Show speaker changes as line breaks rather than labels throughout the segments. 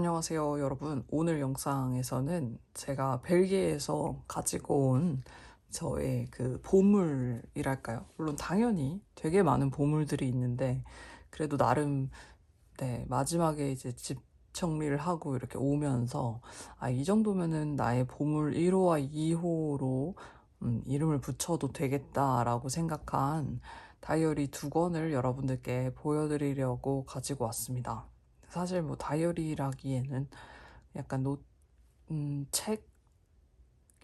안녕하세요, 여러분. 오늘 영상에서는 제가 벨기에에서 가지고 온 저의 그 보물이랄까요? 물론 당연히 되게 많은 보물들이 있는데, 그래도 나름, 네, 마지막에 이제 집 정리를 하고 이렇게 오면서, 이 정도면은 나의 보물 1호와 2호로 이름을 붙여도 되겠다라고 생각한 다이어리 2권을 여러분들께 보여드리려고 가지고 왔습니다. 사실 뭐 다이어리라기에는 약간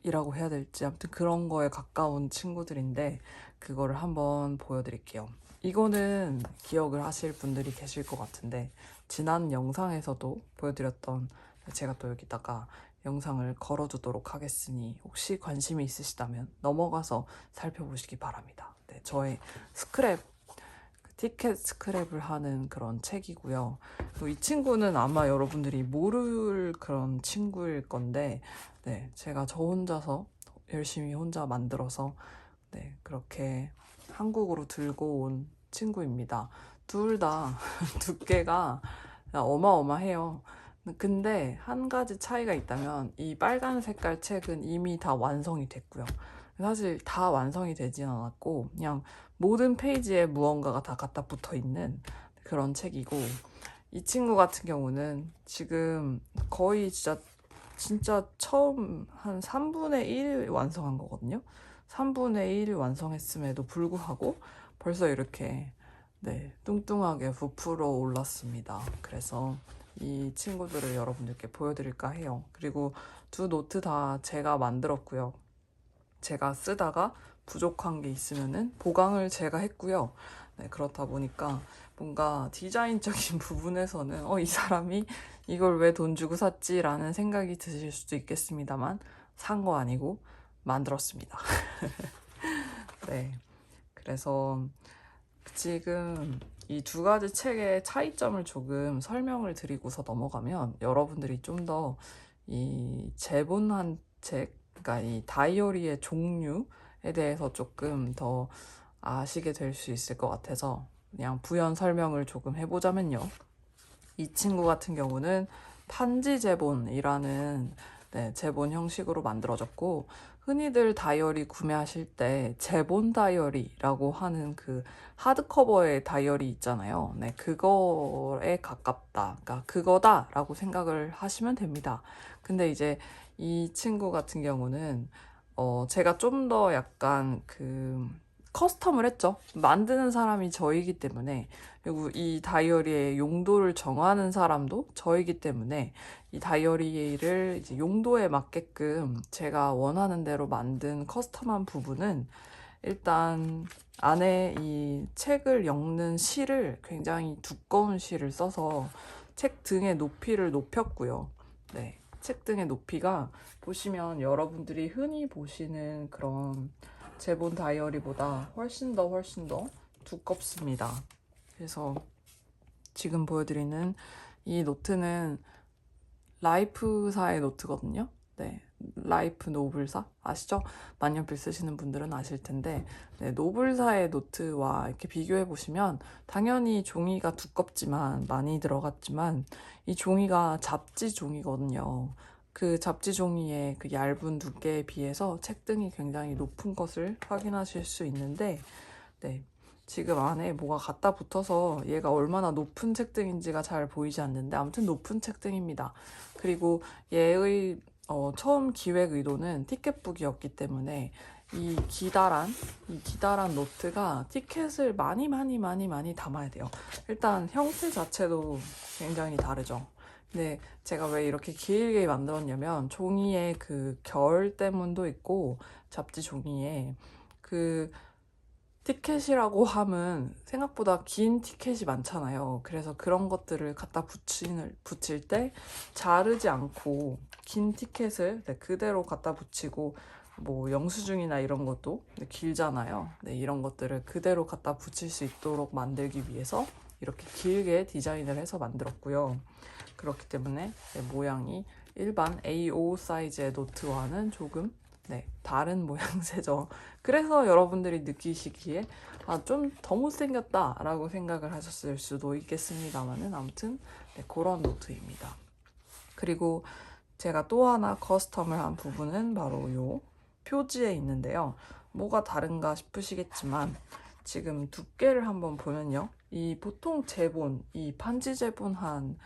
책이라고 해야 될지 아무튼 그런 거에 가까운 친구들인데 그거를 한번 보여드릴게요. 이거는 기억을 하실 분들이 계실 것 같은데 지난 영상에서도 보여드렸던, 제가 또 여기다가 영상을 걸어두도록 하겠으니 혹시 관심이 있으시다면 넘어가서 살펴보시기 바랍니다. 네, 저의 스크랩, 티켓 스크랩을 하는 그런 책이고요. 이 친구는 아마 여러분들이 모를 그런 친구일 건데, 네, 제가 저 혼자서 열심히 혼자 만들어서, 네, 그렇게 한국으로 들고 온 친구입니다. 둘 다 두께가 어마어마해요. 근데 한 가지 차이가 있다면 이 빨간 색깔 책은 이미 다 완성이 됐고요. 사실 다 완성이 되진 않았고 그냥 모든 페이지에 무언가가 다 갖다 붙어 있는 그런 책이고, 이 친구 같은 경우는 지금 거의 진짜 처음 한 3분의 1 완성한 거거든요. 3분의 1 완성했음에도 불구하고 벌써 이렇게, 네, 뚱뚱하게 부풀어 올랐습니다. 그래서 이 친구들을 여러분들께 보여드릴까 해요. 그리고 두 노트 다 제가 만들었고요. 제가 쓰다가 부족한 게 있으면은 보강을 제가 했고요. 네, 그렇다 보니까 뭔가 디자인적인 부분에서는 이 사람이 이걸 왜 돈 주고 샀지라는 생각이 드실 수도 있겠습니다만 산 거 아니고 만들었습니다. 네, 그래서 지금 이 두 가지 책의 차이점을 조금 설명을 드리고서 넘어가면 여러분들이 좀 더 이 재본한 책, 그러니까 이 다이어리의 종류에 대해서 조금 더 아시게 될 수 있을 것 같아서 그냥 부연 설명을 조금 해보자면요. 이 친구 같은 경우는 판지 제본이라는, 네, 제본 형식으로 만들어졌고, 흔히들 다이어리 구매하실 때 제본 다이어리라고 하는 그 하드커버의 다이어리 있잖아요. 네, 그거에 가깝다. 그러니까 그거다라고 생각을 하시면 됩니다. 근데 이제 이 친구 같은 경우는 제가 좀 더 약간 커스텀을 했죠. 만드는 사람이 저이기 때문에, 그리고 이 다이어리의 용도를 정하는 사람도 저이기 때문에 이 다이어리를 이제 용도에 맞게끔 제가 원하는 대로 만든 커스텀한 부분은, 일단 안에 이 책을 엮는 실을 굉장히 두꺼운 실을 써서 책 등의 높이를 높였고요. 네, 책 등의 높이가 보시면 여러분들이 흔히 보시는 그런 제본 다이어리보다 훨씬 더 두껍습니다. 그래서 지금 보여드리는 이 노트는 라이프사의 노트거든요. 네, 라이프 노블사 아시죠? 만년필 쓰시는 분들은 아실 텐데, 네, 노블사의 노트와 이렇게 비교해 보시면 당연히 종이가 두껍지만 많이 들어갔지만 이 종이가 잡지 종이거든요. 그 잡지 종이의 그 얇은 두께에 비해서 책등이 굉장히 높은 것을 확인하실 수 있는데, 네, 지금 안에 뭐가 갖다 붙어서 얘가 얼마나 높은 책등인지가 잘 보이지 않는데 아무튼 높은 책등입니다. 그리고 얘의 처음 기획 의도는 티켓북이었기 때문에 이 기다란 노트가 티켓을 많이 담아야 돼요. 일단 형태 자체도 굉장히 다르죠. 근데 제가 왜 이렇게 길게 만들었냐면 종이에 그 결 때문도 있고 잡지 종이에 그 티켓이라고 함은 생각보다 긴 티켓이 많잖아요. 그래서 그런 것들을 갖다 붙일 때 자르지 않고 긴 티켓을, 네, 그대로 갖다 붙이고, 뭐 영수증이나 이런 것도 길잖아요. 네, 이런 것들을 그대로 갖다 붙일 수 있도록 만들기 위해서 이렇게 길게 디자인을 해서 만들었고요. 그렇기 때문에 모양이 일반 A5 사이즈의 노트와는 조금, 네, 다른 모양새죠. 그래서 여러분들이 느끼시기에 좀 더 못생겼다 라고 생각을 하셨을 수도 있겠습니다만은 아무튼, 네, 그런 노트입니다. 그리고 제가 또 하나 커스텀을 한 부분은 바로 요 표지에 있는데요. 뭐가 다른가 싶으시겠지만 지금 두께를 한번 보면요. 이 보통 제본, 이 판지 제본한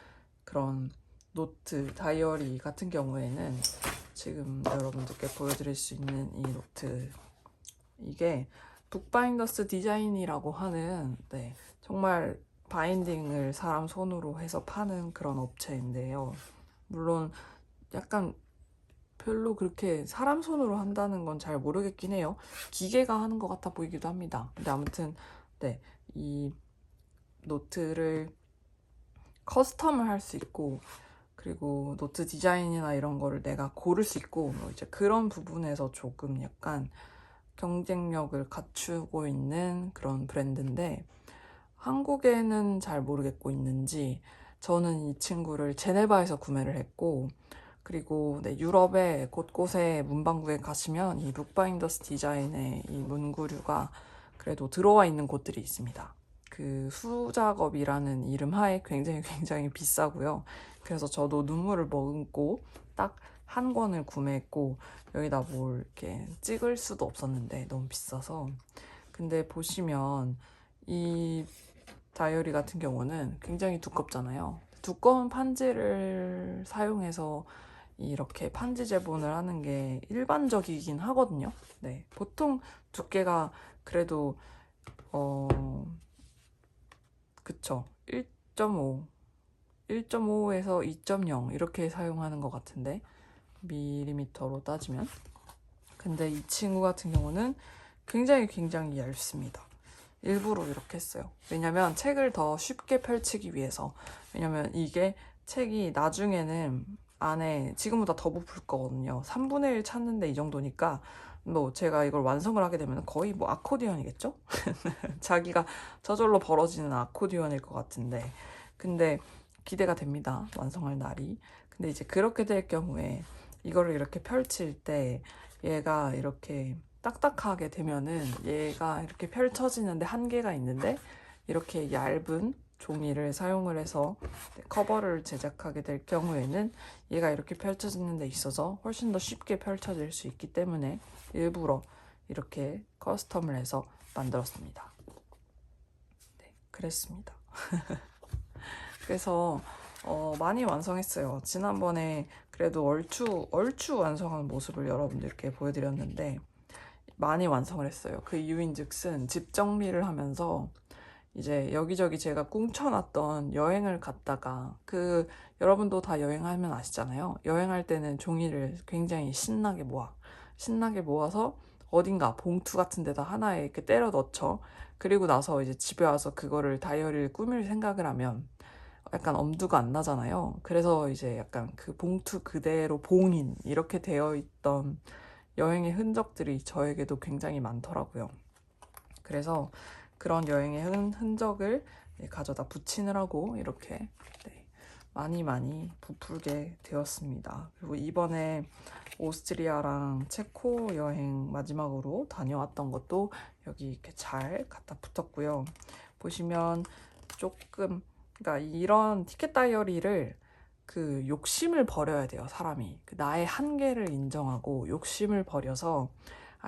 그런 노트, 다이어리 같은 경우에는 지금 여러분들께 보여드릴 수 있는 이 노트, 이게 북바인더스 디자인이라고 하는 정말 바인딩을 사람 손으로 해서 파는 그런 업체인데요. 물론 약간 별로 그렇게 사람 손으로 한다는 건 잘 모르겠긴 해요. 기계가 하는 것 같아 보이기도 합니다. 근데 아무튼 이 노트를 커스텀을 할 수 있고, 그리고 노트 디자인이나 이런 거를 내가 고를 수 있고, 뭐 이제 그런 부분에서 조금 약간 경쟁력을 갖추고 있는 그런 브랜드인데, 한국에는 잘 모르겠고 있는지, 저는 이 친구를 제네바에서 구매를 했고, 그리고 유럽의 곳곳에 문방구에 가시면 이 북바인더스 디자인의 이 문구류가 그래도 들어와 있는 곳들이 있습니다. 그 수작업이라는 이름 하에 굉장히 비싸고요. 그래서 저도 눈물을 머금고 딱 한 권을 구매했고, 여기다 뭘 이렇게 찍을 수도 없었는데 너무 비싸서. 근데 보시면 이 다이어리 같은 경우는 굉장히 두껍잖아요. 두꺼운 판지를 사용해서 이렇게 판지 제본을 하는 게 일반적이긴 하거든요. 보통 두께가 그래도 그쵸. 1.5, 1.5에서 2.0 이렇게 사용하는 것 같은데, 밀리미터로 따지면. 근데 이 친구 같은 경우는 굉장히 얇습니다. 일부러 이렇게 했어요. 왜냐면 책을 더 쉽게 펼치기 위해서. 왜냐면 이게 책이 나중에는 안에 지금보다 더 부풀 거거든요. 3분의 1 찾는데 이 정도니까 뭐 제가 이걸 완성을 하게 되면 거의 뭐 아코디언이겠죠? 자기가 저절로 벌어지는 아코디언일 것 같은데, 근데 기대가 됩니다. 완성할 날이. 근데 이제 그렇게 될 경우에 이거를 이렇게 펼칠 때 얘가 이렇게 딱딱하게 되면은 얘가 이렇게 펼쳐지는데 한계가 있는데, 이렇게 얇은 종이를 사용을 해서 커버를 제작하게 될 경우에는 얘가 이렇게 펼쳐지는 데 있어서 훨씬 더 쉽게 펼쳐질 수 있기 때문에 일부러 이렇게 커스텀을 해서 만들었습니다. 그랬습니다. 그래서 많이 완성했어요. 지난번에 그래도 얼추 완성한 모습을 여러분들께 보여드렸는데 많이 완성을 했어요. 그 이유인즉슨 집 정리를 하면서 이제 여기저기 제가 꿍쳐놨던 여행을 갔다가, 여러분도 다 여행하면 아시잖아요. 여행할 때는 종이를 굉장히 신나게 모아서 어딘가 봉투 같은 데다 하나에 이렇게 때려 넣죠. 그리고 나서 이제 집에 와서 그거를 다이어리를 꾸밀 생각을 하면 약간 엄두가 안 나잖아요. 그래서 이제 약간 그 봉투 그대로 봉인 이렇게 되어 있던 여행의 흔적들이 저에게도 굉장히 많더라고요. 그래서 그런 여행의 흔적을 가져다 붙이느라고 이렇게 많이 부풀게 되었습니다. 그리고 이번에 오스트리아랑 체코 여행 마지막으로 다녀왔던 것도 여기 이렇게 잘 갖다 붙었고요. 보시면 조금, 그러니까 이런 티켓 다이어리를 욕심을 버려야 돼요, 사람이. 나의 한계를 인정하고 욕심을 버려서,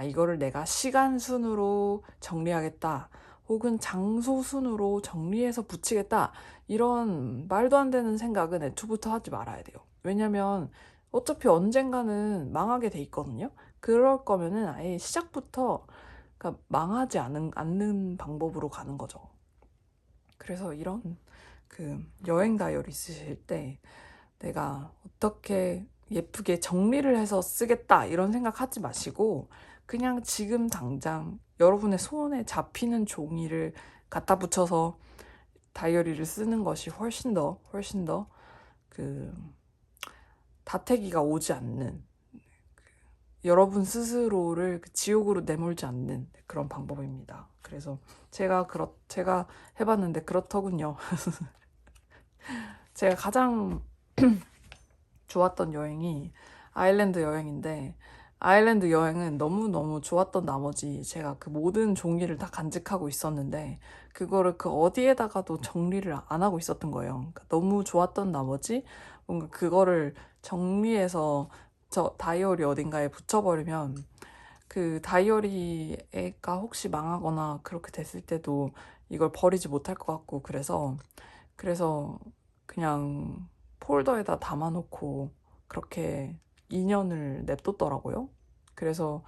이거를 내가 시간 순으로 정리하겠다, 혹은 장소 순으로 정리해서 붙이겠다, 이런 말도 안 되는 생각은 애초부터 하지 말아야 돼요. 왜냐면 어차피 언젠가는 망하게 돼 있거든요. 그럴 거면은 아예 시작부터 그러니까 망하지 않는 방법으로 가는 거죠. 그래서 이런 여행 다이어리 쓰실 때 내가 어떻게 예쁘게 정리를 해서 쓰겠다 이런 생각 하지 마시고, 그냥 지금 당장 여러분의 손에 잡히는 종이를 갖다 붙여서 다이어리를 쓰는 것이 훨씬 더 다태기가 오지 않는, 여러분 스스로를 지옥으로 내몰지 않는 그런 방법입니다. 그래서 제가 해봤는데 그렇더군요. 제가 가장 좋았던 여행이 아일랜드 여행인데, 아일랜드 여행은 너무너무 좋았던 나머지 제가 그 모든 종이를 다 간직하고 있었는데 그거를 어디에다가도 정리를 안 하고 있었던 거예요. 그러니까 너무 좋았던 나머지 뭔가 그거를 정리해서 저 다이어리 어딘가에 붙여버리면 그 다이어리가 혹시 망하거나 그렇게 됐을 때도 이걸 버리지 못할 것 같고 그래서 그냥 폴더에다 담아놓고 그렇게 2년을 냅뒀더라고요. 그래서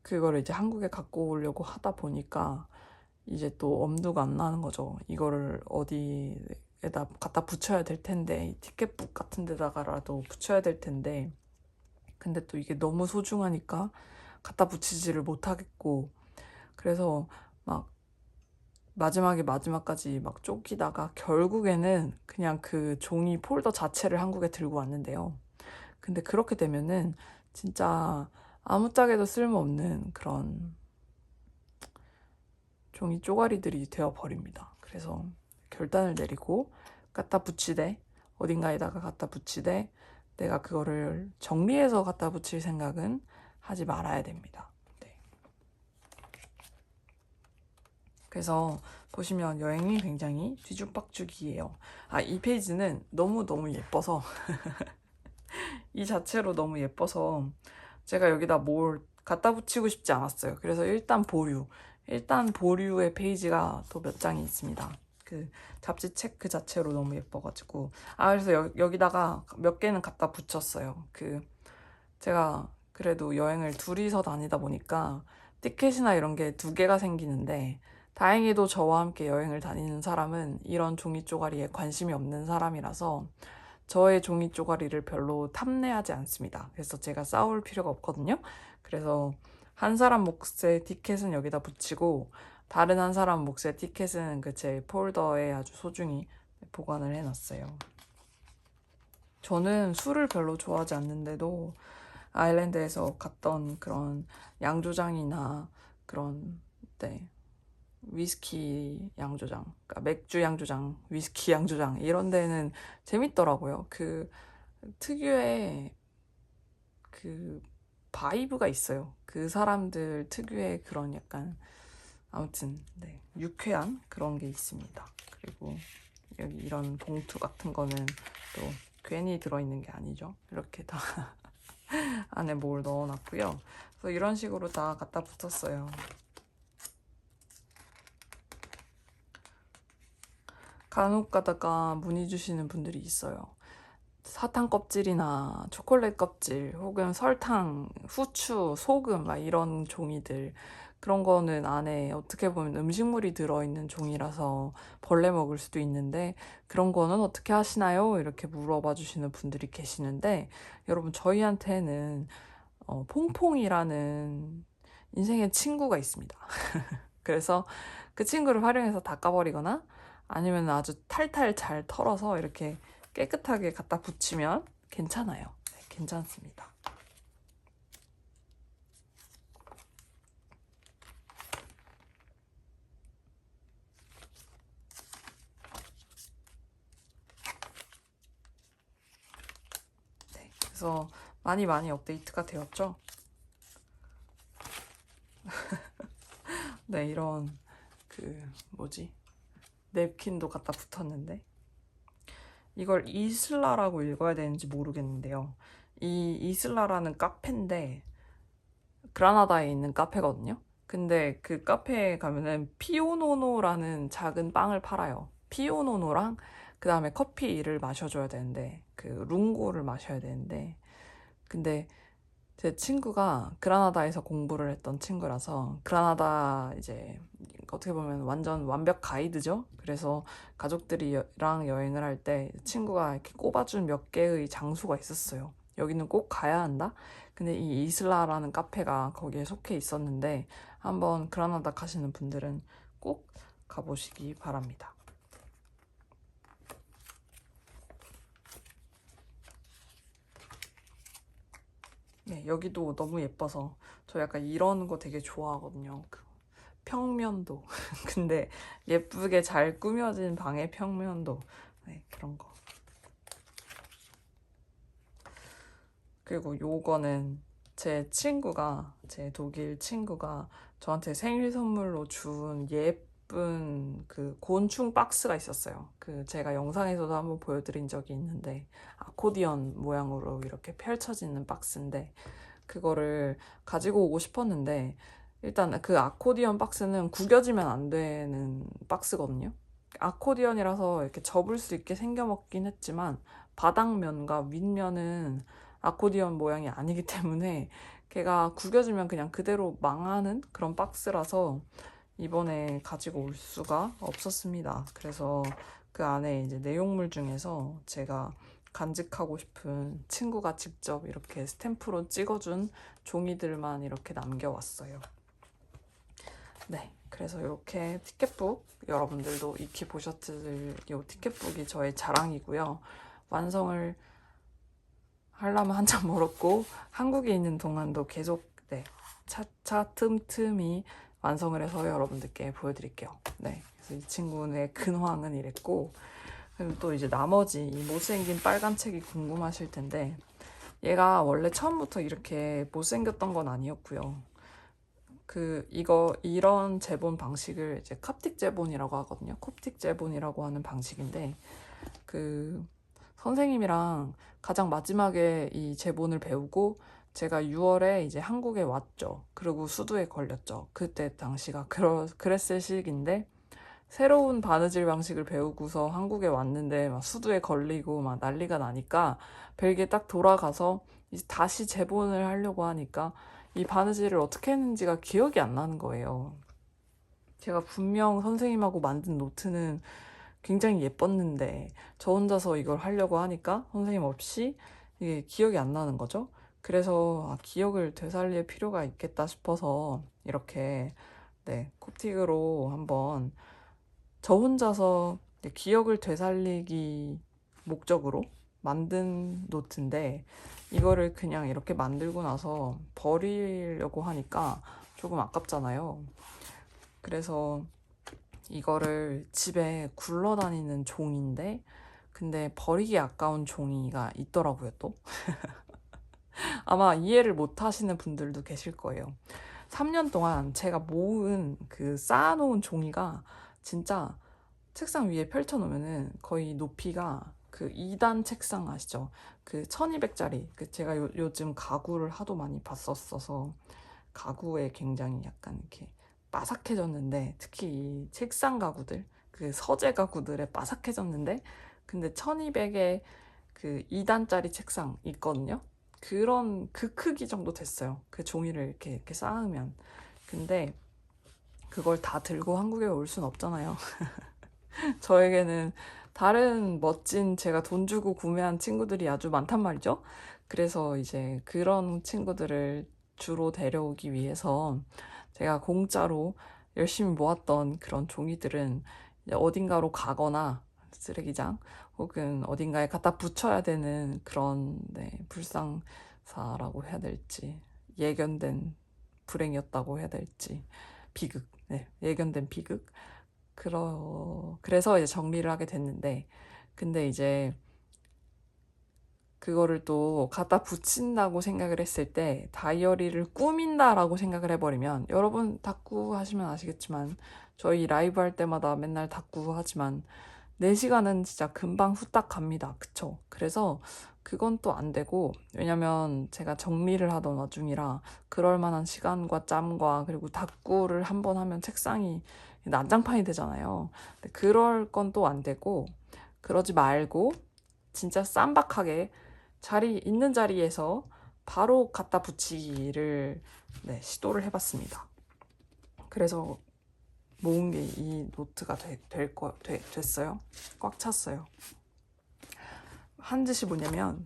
그거를 이제 한국에 갖고 오려고 하다 보니까 이제 또 엄두가 안 나는 거죠. 이거를 어디에다 갖다 붙여야 될 텐데, 티켓북 같은 데다가라도 붙여야 될 텐데, 근데 또 이게 너무 소중하니까 갖다 붙이지를 못하겠고, 그래서 막 마지막까지 막 쫓기다가 결국에는 그냥 그 종이 폴더 자체를 한국에 들고 왔는데요. 근데 그렇게 되면은 진짜 아무짝에도 쓸모없는 그런 종이 쪼가리들이 되어 버립니다. 그래서 결단을 내리고 갖다 붙이되 어딘가에다가 갖다 붙이되 내가 그거를 정리해서 갖다 붙일 생각은 하지 말아야 됩니다. 네. 그래서 보시면 여행이 굉장히 뒤죽박죽이에요. 이 페이지는 너무너무 예뻐서 이 자체로 너무 예뻐서 제가 여기다 뭘 갖다 붙이고 싶지 않았어요. 그래서 일단 보류의 페이지가 또 몇 장이 있습니다. 그 잡지 책 그 자체로 너무 예뻐가지고 그래서 여기다가 몇 개는 갖다 붙였어요. 제가 그래도 여행을 둘이서 다니다 보니까 티켓이나 이런 게 두 개가 생기는데 다행히도 저와 함께 여행을 다니는 사람은 이런 종이 쪼가리에 관심이 없는 사람이라서 저의 종이 쪼가리를 별로 탐내하지 않습니다. 그래서 제가 싸울 필요가 없거든요. 그래서 한 사람 몫의 티켓은 여기다 붙이고 다른 한 사람 몫의 티켓은 그 제 폴더에 아주 소중히 보관을 해놨어요. 저는 술을 별로 좋아하지 않는데도 아일랜드에서 갔던 그런 양조장이나 그런 위스키 양조장, 그러니까 맥주 양조장, 위스키 양조장 이런 데는 재밌더라고요. 그 특유의 그 바이브가 있어요. 그 사람들 특유의 그런 약간 아무튼 유쾌한 그런 게 있습니다. 그리고 여기 이런 봉투 같은 거는 또 괜히 들어있는 게 아니죠. 이렇게 다 안에 뭘 넣어놨고요. 그래서 이런 식으로 다 갖다 붙였어요. 간혹 가다가 문의 주시는 분들이 있어요. 사탕 껍질이나 초콜릿 껍질 혹은 설탕, 후추, 소금 막 이런 종이들 그런 거는 안에 어떻게 보면 음식물이 들어있는 종이라서 벌레 먹을 수도 있는데 그런 거는 어떻게 하시나요? 이렇게 물어봐 주시는 분들이 계시는데 여러분 저희한테는 퐁퐁이라는 인생의 친구가 있습니다. 그래서 그 친구를 활용해서 닦아버리거나 아니면 아주 탈탈 잘 털어서 이렇게 깨끗하게 갖다 붙이면 괜찮아요. 네, 괜찮습니다. 네, 그래서 많이 업데이트가 되었죠. 네, 이런 냅킨도 갖다 붙었는데 이걸 이슬라라고 읽어야 되는지 모르겠는데요. 이 이슬라라는 카페인데 그라나다에 있는 카페거든요. 근데 그 카페에 가면은 피오노노라는 작은 빵을 팔아요. 피오노노랑 그 다음에 커피를 마셔줘야 되는데 그 룽고를 마셔야 되는데 근데 제 친구가 그라나다에서 공부를 했던 친구라서 그라나다 이제 어떻게 보면 완전 완벽 가이드죠. 그래서 가족들이랑 여행을 할 때 친구가 이렇게 꼽아준 몇 개의 장소가 있었어요. 여기는 꼭 가야 한다. 근데 이 이슬라라는 카페가 거기에 속해 있었는데 한번 그라나다 가시는 분들은 꼭 가보시기 바랍니다. 네, 여기도 너무 예뻐서 저 약간 이런 거 되게 좋아하거든요. 평면도. 근데 예쁘게 잘 꾸며진 방의 평면도. 네, 그런 거. 그리고 요거는 제 독일 친구가 저한테 생일 선물로 준 예쁜 그 곤충 박스가 있었어요. 그 제가 영상에서도 한번 보여드린 적이 있는데 아코디언 모양으로 이렇게 펼쳐지는 박스인데 그거를 가지고 오고 싶었는데 일단 그 아코디언 박스는 구겨지면 안 되는 박스거든요. 아코디언이라서 이렇게 접을 수 있게 생겨먹긴 했지만 바닥면과 윗면은 아코디언 모양이 아니기 때문에 걔가 구겨지면 그냥 그대로 망하는 그런 박스라서 이번에 가지고 올 수가 없었습니다. 그래서 그 안에 이제 내용물 중에서 제가 간직하고 싶은 친구가 직접 이렇게 스탬프로 찍어준 종이들만 이렇게 남겨왔어요. 네, 그래서 이렇게 티켓북 여러분들도 익히 보셨을 이 티켓북이 저의 자랑이고요. 완성을 하려면 한참 멀었고 한국에 있는 동안도 계속 차차 틈틈이 완성을 해서 여러분들께 보여드릴게요. 네, 그래서 이 친구의 근황은 이랬고 그리고 또 이제 나머지 이 못생긴 빨간 책이 궁금하실 텐데 얘가 원래 처음부터 이렇게 못생겼던 건 아니었고요. 이런 제본 방식을 이제 콥틱 제본이라고 하거든요. 콥틱 제본이라고 하는 방식인데 선생님이랑 가장 마지막에 이 제본을 배우고 제가 6월에 이제 한국에 왔죠. 그리고 수두에 걸렸죠. 그때 당시가 그랬을 시기인데 새로운 바느질 방식을 배우고서 한국에 왔는데 막 수두에 걸리고 막 난리가 나니까 벨기에 딱 돌아가서 이제 다시 재본을 하려고 하니까 이 바느질을 어떻게 했는지가 기억이 안 나는 거예요. 제가 분명 선생님하고 만든 노트는 굉장히 예뻤는데 저 혼자서 이걸 하려고 하니까 선생님 없이 이게 기억이 안 나는 거죠. 그래서 기억을 되살릴 필요가 있겠다 싶어서 이렇게 콥틱으로 한번 저 혼자서 기억을 되살리기 목적으로 만든 노트인데 이거를 그냥 이렇게 만들고 나서 버리려고 하니까 조금 아깝잖아요. 그래서 이거를 집에 굴러다니는 종인데 근데 버리기 아까운 종이가 있더라고요 또. 아마 이해를 못 하시는 분들도 계실 거예요. 3년 동안 제가 모은 쌓아놓은 종이가 진짜 책상 위에 펼쳐놓으면은 거의 높이가 2단 책상 아시죠? 1200짜리. 제가 요즘 가구를 하도 많이 봤었어서 가구에 굉장히 약간 이렇게 바삭해졌는데 특히 이 책상 가구들, 서재 가구들에 바삭해졌는데 근데 1200에 2단짜리 책상 있거든요. 그 크기 정도 됐어요. 그 종이를 이렇게 쌓으면. 근데 그걸 다 들고 한국에 올 순 없잖아요. 저에게는 다른 멋진 제가 돈 주고 구매한 친구들이 아주 많단 말이죠. 그래서 이제 그런 친구들을 주로 데려오기 위해서 제가 공짜로 열심히 모았던 그런 종이들은 이제 어딘가로 가거나 쓰레기장 혹은 어딘가에 갖다 붙여야 되는 그런 불상사라고 해야 될지 예견된 불행이었다고 해야 될지 비극, 예견된 비극. 그래서 이제 정리를 하게 됐는데, 근데 이제 그거를 또 갖다 붙인다고 생각을 했을 때 다이어리를 꾸민다라고 생각을 해버리면 여러분 닦고 하시면 아시겠지만 저희 라이브 할 때마다 맨날 닦고 하지만 4시간은 진짜 금방 후딱 갑니다. 그쵸? 그래서 그건 또 안 되고 왜냐면 제가 정리를 하던 와중이라 그럴 만한 시간과 짬과 그리고 닦고를 한번 하면 책상이 난장판이 되잖아요. 근데 그럴 건 또 안 되고 그러지 말고 진짜 쌈박하게 있는 자리에서 바로 갖다 붙이기를 시도를 해봤습니다. 그래서 모은 게 이 노트가 됐어요. 꽉 찼어요. 한 짓이 뭐냐면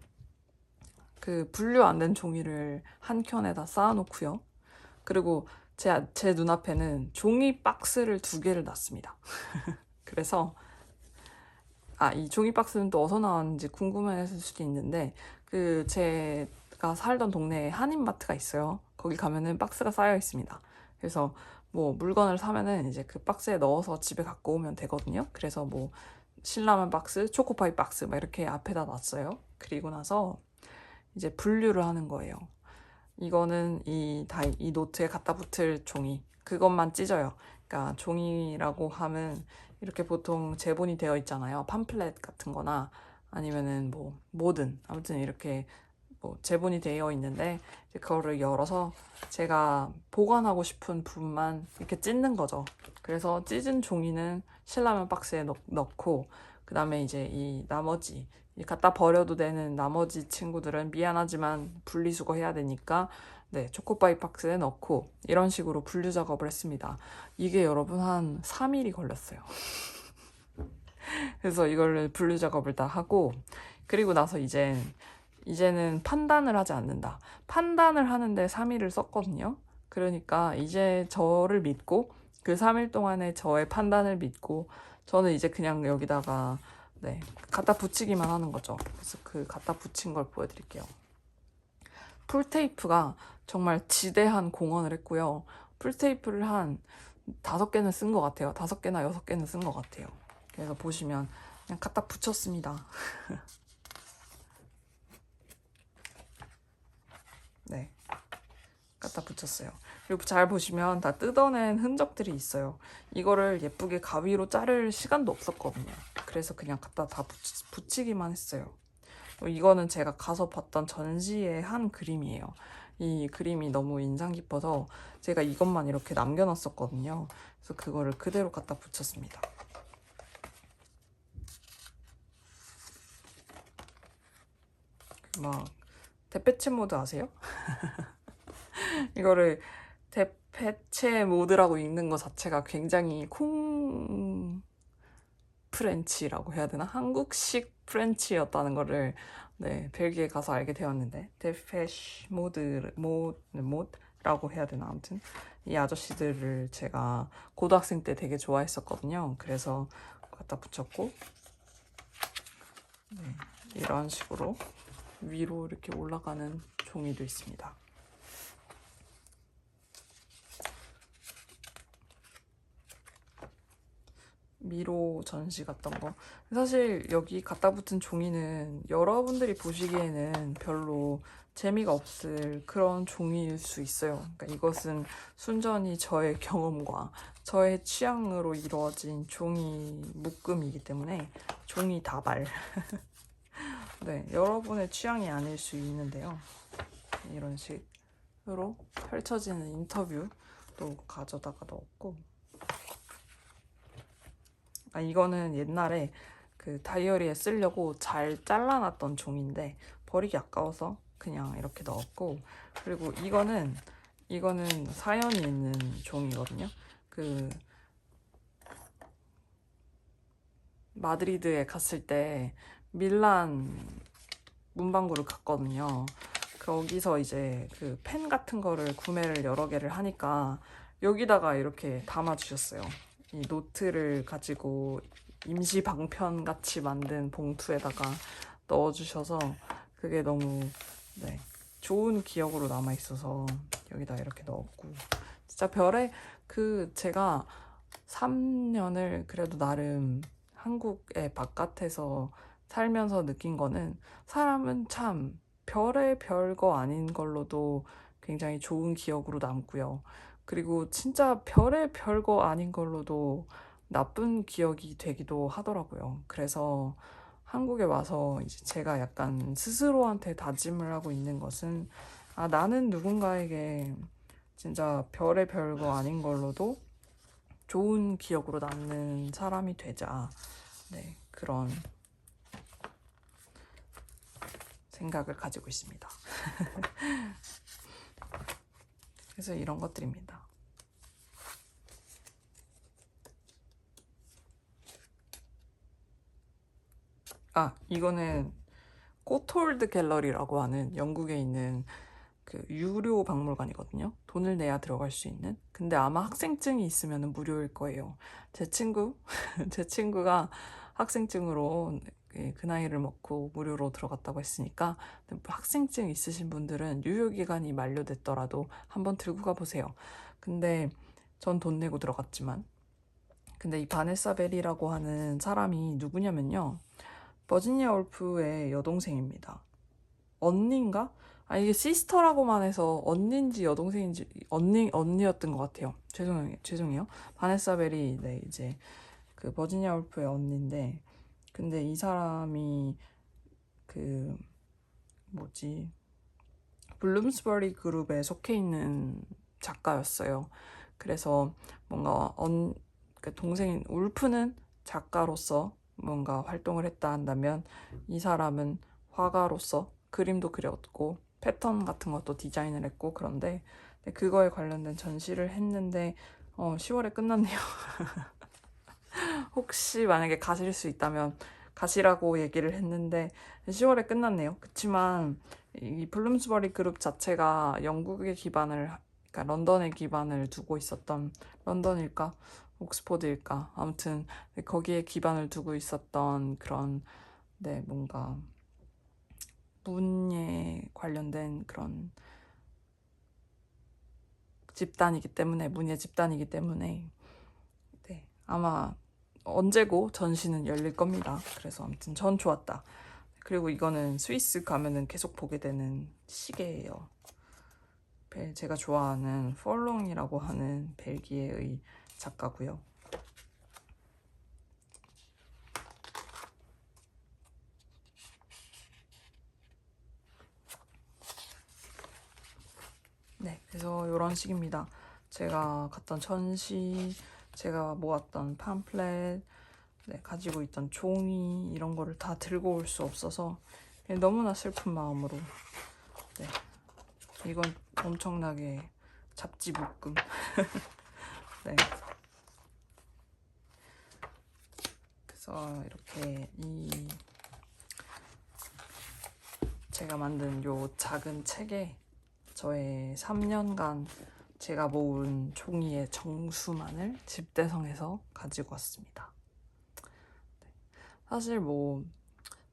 분류 안 된 종이를 한 켠에다 쌓아놓고요. 그리고 제 눈앞에는 종이 박스를 2개를 놨습니다. 그래서 이 종이 박스는 또 어디서 나왔는지 궁금해하실 수도 있는데 제가 살던 동네에 한인마트가 있어요. 거기 가면은 박스가 쌓여 있습니다. 그래서 뭐 물건을 사면은 이제 그 박스에 넣어서 집에 갖고 오면 되거든요. 그래서 뭐 신라면 박스, 초코파이 박스 막 이렇게 앞에다 놨어요. 그리고 나서 이제 분류를 하는 거예요. 이거는 이 노트에 갖다 붙을 종이 그것만 찢어요. 그러니까 종이라고 하면 이렇게 보통 제본이 되어 있잖아요. 팜플렛 같은 거나 아니면은 뭐 뭐든 아무튼 이렇게 뭐 제본이 되어 있는데 이제 그거를 열어서 제가 보관하고 싶은 부분만 이렇게 찢는 거죠. 그래서 찢은 종이는 신라면 박스에 넣고 그 다음에 이제 이 나머지 갖다 버려도 되는 나머지 친구들은 미안하지만 분리수거 해야 되니까 네, 초코바이 박스에 넣고 이런 식으로 분류 작업을 했습니다. 이게 여러분 한 3일이 걸렸어요. 그래서 이걸 분류 작업을 다 하고 그리고 나서 이제는 판단을 하지 않는다. 판단을 하는데 3일을 썼거든요. 그러니까 이제 저를 믿고 그 3일 동안에 저의 판단을 믿고 저는 이제 그냥 여기다가 네, 갖다 붙이기만 하는 거죠. 그래서 그 갖다 붙인 걸 보여드릴게요. 풀테이프가 정말 지대한 공헌을 했고요. 풀테이프를 한 5개는 쓴 것 같아요. 5개나 6개는 쓴 것 같아요. 그래서 보시면 그냥 갖다 붙였습니다. 네, 갖다 붙였어요. 그리고 잘 보시면 다 뜯어낸 흔적들이 있어요. 이거를 예쁘게 가위로 자를 시간도 없었거든요. 그래서 그냥 갖다 다 붙이기만 했어요. 이거는 제가 가서 봤던 전시의 한 그림이에요. 이 그림이 너무 인상 깊어서 제가 이것만 이렇게 남겨놨었거든요. 그래서 그거를 그대로 갖다 붙였습니다. 막 대패치 모드 아세요? 이거를 대패체 모드라고 읽는 것 자체가 굉장히 프렌치라고 해야 되나? 한국식 프렌치였다는 거를 네, 벨기에 가서 알게 되었는데 대패시 모드라고 해야 되나? 아무튼 이 아저씨들을 제가 고등학생 때 되게 좋아했었거든요. 그래서 갖다 붙였고 네, 이런 식으로 위로 이렇게 올라가는 종이도 있습니다. 미로 전시 갔던 거. 사실 여기 갖다 붙은 종이는 여러분들이 보시기에는 별로 재미가 없을 그런 종이일 수 있어요. 그러니까 이것은 순전히 저의 경험과 저의 취향으로 이루어진 종이 묶음이기 때문에 종이 다발. 네, 여러분의 취향이 아닐 수 있는데요. 이런 식으로 펼쳐지는 인터뷰도 가져다가 넣었고 이거는 옛날에 그 다이어리에 쓰려고 잘 잘라놨던 종인데 버리기 아까워서 그냥 이렇게 넣었고 그리고 이거는 사연이 있는 종이거든요. 그 마드리드에 갔을 때 밀란 문방구를 갔거든요. 거기서 이제 그 펜 같은 거를 구매를 여러 개를 하니까 여기다가 이렇게 담아주셨어요. 이 노트를 가지고 임시 방편 같이 만든 봉투에다가 넣어주셔서 그게 너무 네, 좋은 기억으로 남아 있어서 여기다 이렇게 넣었고 진짜 별의 제가 3년을 그래도 나름 한국의 바깥에서 살면서 느낀 거는 사람은 참 별의 별거 아닌 걸로도 굉장히 좋은 기억으로 남고요. 그리고 진짜 별의 별거 아닌 걸로도 나쁜 기억이 되기도 하더라고요. 그래서 한국에 와서 이제 제가 약간 스스로한테 다짐을 하고 있는 것은 나는 누군가에게 진짜 별의 별거 아닌 걸로도 좋은 기억으로 남는 사람이 되자. 네, 그런 생각을 가지고 있습니다. 그래서 이런 것들입니다. 이거는 코톨드 갤러리라고 하는 영국에 있는 그 유료 박물관이거든요. 돈을 내야 들어갈 수 있는. 근데 아마 학생증이 있으면 무료일 거예요. 제 친구가 학생증으로 그 나이를 먹고 무료로 들어갔다고 했으니까 학생증 있으신 분들은 유효기간이 만료됐더라도 한번 들고 가보세요. 근데 전 돈 내고 들어갔지만 근데 이 바네사 벨이라고 하는 사람이 누구냐면요. 버지니아 울프의 여동생입니다. 언니인가? 아, 이게 시스터라고만 해서 언니인지 여동생인지 언니였던 것 같아요. 죄송해요. 바네사 벨이 네, 이제 그 버지니아 울프의 언니인데, 근데 이 사람이 그 뭐지, 블룸스버리 그룹에 속해 있는 작가였어요. 그래서 뭔가 그 동생인 울프는 작가로서 뭔가 활동을 했다 한다면, 이 사람은 화가로서 그림도 그렸고 패턴 같은 것도 디자인을 했고, 그런데 그거에 관련된 전시를 했는데 10월에 끝났네요. 혹시 만약에 가실 수 있다면 가시라고 얘기를 했는데 10월에 끝났네요. 그치만 이 블룸스버리 그룹 자체가 영국에 기반을, 그러니까 런던에 기반을 두고 있었던, 런던일까? 옥스포드일까? 아무튼 거기에 기반을 두고 있었던 그런, 네, 뭔가 문예 관련된 그런 집단이기 때문에, 문예 집단이기 때문에 네, 아마 언제고 전시는 열릴 겁니다. 그래서 아무튼 전 좋았다. 그리고 이거는 스위스 가면은 계속 보게 되는 시계예요. 제가 좋아하는 펄롱이라고 하는 벨기에의 작가고요. 네, 그래서 이런 식입니다. 제가 갔던 전시, 제가 모았던 팜플렛, 네, 가지고 있던 종이, 이런 거를 다 들고 올 수 없어서 너무나 슬픈 마음으로, 네, 이건 엄청나게 잡지 묶음. 네, 그래서 이렇게 제가 만든 요 작은 책에 저의 3년간 제가 모은 종이의 정수만을 집대성에서 가지고 왔습니다. 사실 뭐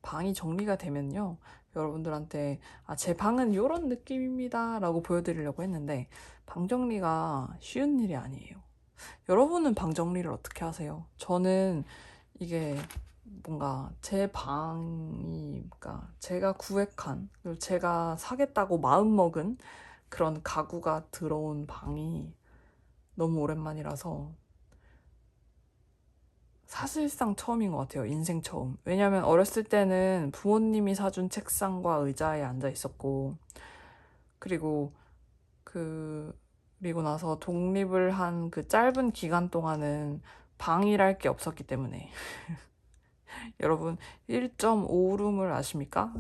방이 정리가 되면요, 여러분들한테 제 방은 이런 느낌입니다 라고 보여드리려고 했는데, 방 정리가 쉬운 일이 아니에요. 여러분은 방 정리를 어떻게 하세요? 저는 이게 뭔가 제 방이, 그러니까 제가 구획한, 그리고 제가 사겠다고 마음먹은 그런 가구가 들어온 방이 너무 오랜만이라서 사실상 처음인 것 같아요. 인생 처음. 왜냐면 어렸을 때는 부모님이 사준 책상과 의자에 앉아 있었고, 그리고 그리고 나서 독립을 한 그 짧은 기간 동안은 방이랄 게 없었기 때문에 여러분 1.5룸을 아십니까?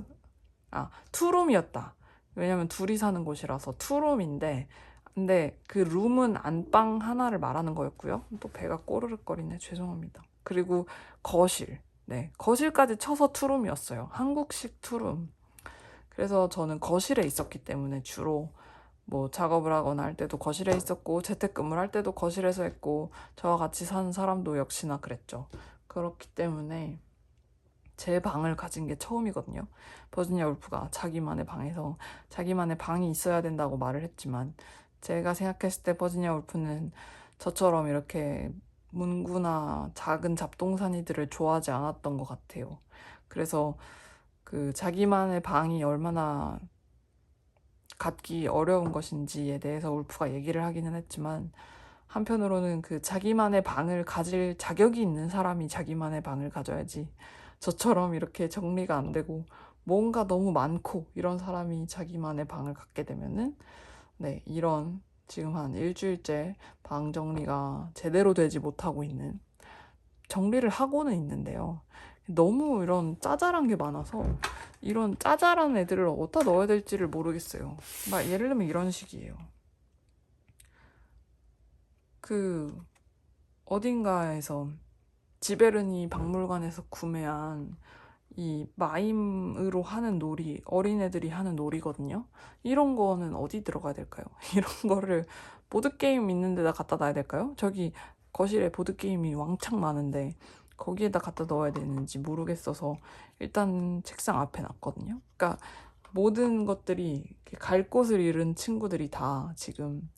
투룸이었다. 왜냐면 둘이 사는 곳이라서 투룸인데, 근데 그 룸은 안방 하나를 말하는 거였고요. 또 배가 꼬르륵거리네. 죄송합니다. 그리고 거실. 네, 거실까지 쳐서 투룸이었어요. 한국식 투룸. 그래서 저는 거실에 있었기 때문에 주로 뭐 작업을 하거나 할 때도 거실에 있었고, 재택근무를 할 때도 거실에서 했고, 저와 같이 사는 사람도 역시나 그랬죠. 그렇기 때문에 제 방을 가진 게 처음이거든요. 버지니아 울프가 자기만의 방에서 자기만의 방이 있어야 된다고 말을 했지만, 제가 생각했을 때 버지니아 울프는 저처럼 이렇게 문구나 작은 잡동사니들을 좋아하지 않았던 것 같아요. 그래서 그 자기만의 방이 얼마나 갖기 어려운 것인지에 대해서 울프가 얘기를 하기는 했지만, 한편으로는 그 자기만의 방을 가질 자격이 있는 사람이 자기만의 방을 가져야지, 저처럼 이렇게 정리가 안 되고 뭔가 너무 많고 이런 사람이 자기만의 방을 갖게 되면은, 네, 이런 지금 한 일주일째 방 정리가 제대로 되지 못하고 있는, 정리를 하고는 있는데요, 너무 이런 짜잘한 게 많아서 이런 짜잘한 애들을 어디다 넣어야 될지를 모르겠어요. 막 예를 들면 이런 식이에요. 그 어딘가에서 지베르니 박물관에서 구매한 이 마임으로 하는 놀이, 어린애들이 하는 놀이거든요. 이런 거는 어디 들어가야 될까요? 이런 거를 보드게임 있는 데다 갖다 놔야 될까요? 저기 거실에 보드게임이 왕창 많은데 거기에다 갖다 넣어야 되는지 모르겠어서 일단 책상 앞에 놨거든요. 그러니까 모든 것들이 갈 곳을 잃은 친구들이 다 지금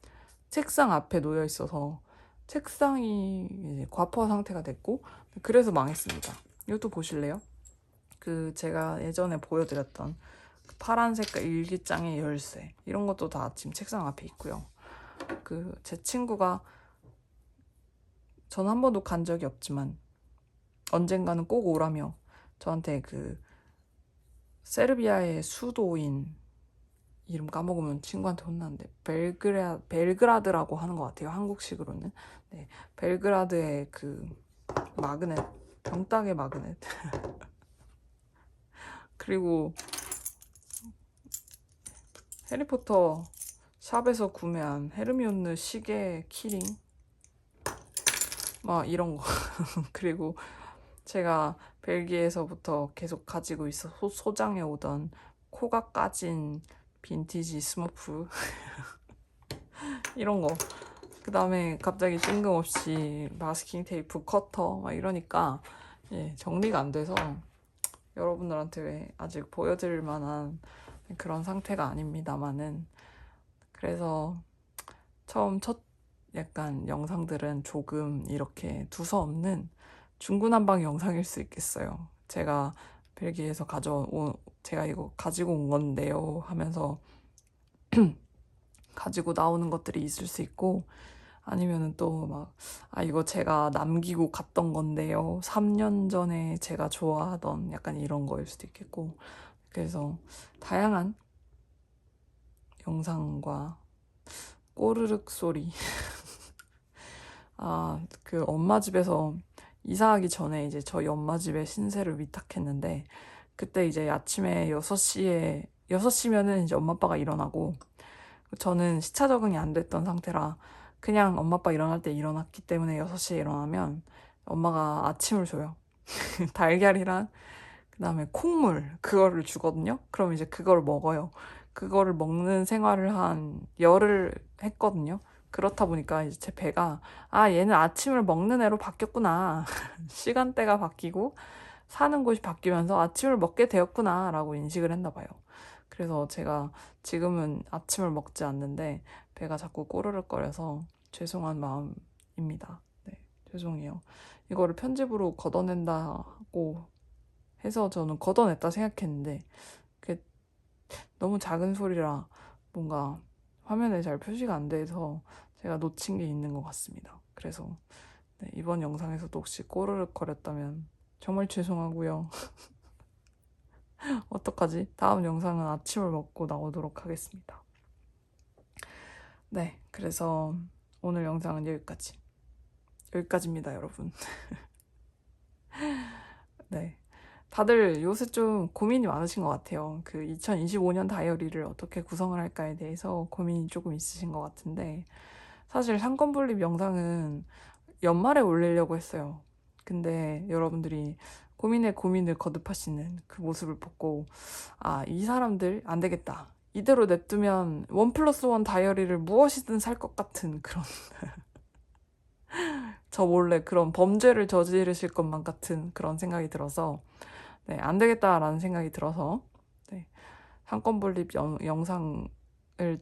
책상 앞에 놓여 있어서 책상이 이제 과포화 상태가 됐고, 그래서 망했습니다. 이것도 보실래요? 그 제가 예전에 보여드렸던 파란 색깔 일기장의 열쇠 이런 것도 다 지금 책상 앞에 있고요. 그 제 친구가 전 한 번도 간 적이 없지만 언젠가는 꼭 오라며 저한테 그 세르비아의 수도인 이름 까먹으면 친구한테 혼나는데 벨그라드라고 하는 것 같아요. 한국식으로는. 네, 벨그라드의 그 마그넷, 병따개 마그넷. 그리고 해리포터 샵에서 구매한 헤르미온느 시계 키링 막 이런 거. 그리고 제가 벨기에에서부터 계속 가지고 있어 소장해 오던 코가 까진 빈티지 스머프 이런 거. 그 다음에 갑자기 뜬금없이 마스킹 테이프, 커터 막 이러니까 예, 정리가 안 돼서 여러분들한테 아직 보여드릴 만한 그런 상태가 아닙니다만은 그래서 처음 첫 약간 영상들은 조금 이렇게 두서없는 중구난방 영상일 수 있겠어요. 제가 벨기에에서 제가 이거 가지고 온 건데요 하면서 가지고 나오는 것들이 있을 수 있고 아니면은 또 막, 이거 제가 남기고 갔던 건데요. 3년 전에 제가 좋아하던 약간 이런 거일 수도 있겠고. 그래서 다양한 영상과 꼬르륵 소리. 그 엄마 집에서 이사하기 전에 이제 저희 엄마 집에 신세를 위탁했는데, 그때 이제 아침에 6시면은 이제 엄마 아빠가 일어나고, 저는 시차 적응이 안 됐던 상태라 그냥 엄마 아빠 일어날 때 일어났기 때문에 6시에 일어나면 엄마가 아침을 줘요. 달걀이랑 그다음에 콩물 그거를 주거든요. 그럼 이제 그걸 먹어요. 그거를 먹는 생활을 한 열흘 했거든요. 그렇다 보니까 이제 제 배가 얘는 아침을 먹는 애로 바뀌었구나. 시간대가 바뀌고 사는 곳이 바뀌면서 아침을 먹게 되었구나 라고 인식을 했나 봐요. 그래서 제가 지금은 아침을 먹지 않는데 배가 자꾸 꼬르륵거려서 죄송한 마음입니다. 네, 죄송해요. 이거를 편집으로 걷어낸다고 해서 저는 걷어냈다 생각했는데 그게 너무 작은 소리라 뭔가 화면에 잘 표시가 안 돼서 제가 놓친 게 있는 것 같습니다. 그래서 네, 이번 영상에서도 혹시 꼬르륵 거렸다면 정말 죄송하고요. 어떡하지? 다음 영상은 아침을 먹고 나오도록 하겠습니다. 네, 그래서 오늘 영상은 여기까지입니다, 여러분. 네. 다들 요새 좀 고민이 많으신 것 같아요. 그 2025년 다이어리를 어떻게 구성을 할까에 대해서 고민이 조금 있으신 것 같은데, 사실 상권분립 영상은 연말에 올리려고 했어요. 근데 여러분들이 고민에 고민을 거듭하시는 그 모습을 보고, 이 사람들 안 되겠다. 이대로 냅두면 1+1 다이어리를 무엇이든 살 것 같은 그런 저 몰래 그런 범죄를 저지르실 것만 같은 그런 생각이 들어서 네, 안 되겠다라는 생각이 들어서 네, 상권분립 영상을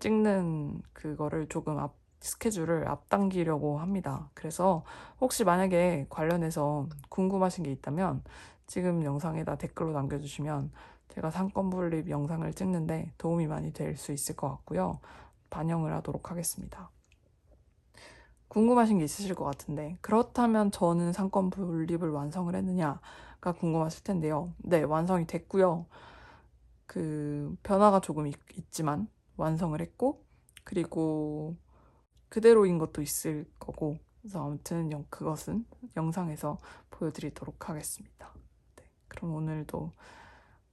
찍는 그거를 조금 스케줄을 앞당기려고 합니다. 그래서 혹시 만약에 관련해서 궁금하신 게 있다면 지금 영상에다 댓글로 남겨주시면 제가 상권분립 영상을 찍는데 도움이 많이 될 수 있을 것 같고요. 반영을 하도록 하겠습니다. 궁금하신 게 있으실 것 같은데 그렇다면 저는 상권 분립을 완성을 했느냐가 궁금하실 텐데요. 네, 완성이 됐고요. 그 변화가 조금 있지만 완성을 했고 그리고 그대로인 것도 있을 거고 그래서 아무튼 그것은 영상에서 보여드리도록 하겠습니다. 네, 그럼 오늘도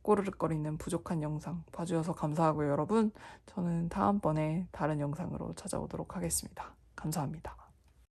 꼬르륵거리는 부족한 영상 봐주셔서 감사하고요, 여러분. 저는 다음번에 다른 영상으로 찾아오도록 하겠습니다. 감사합니다.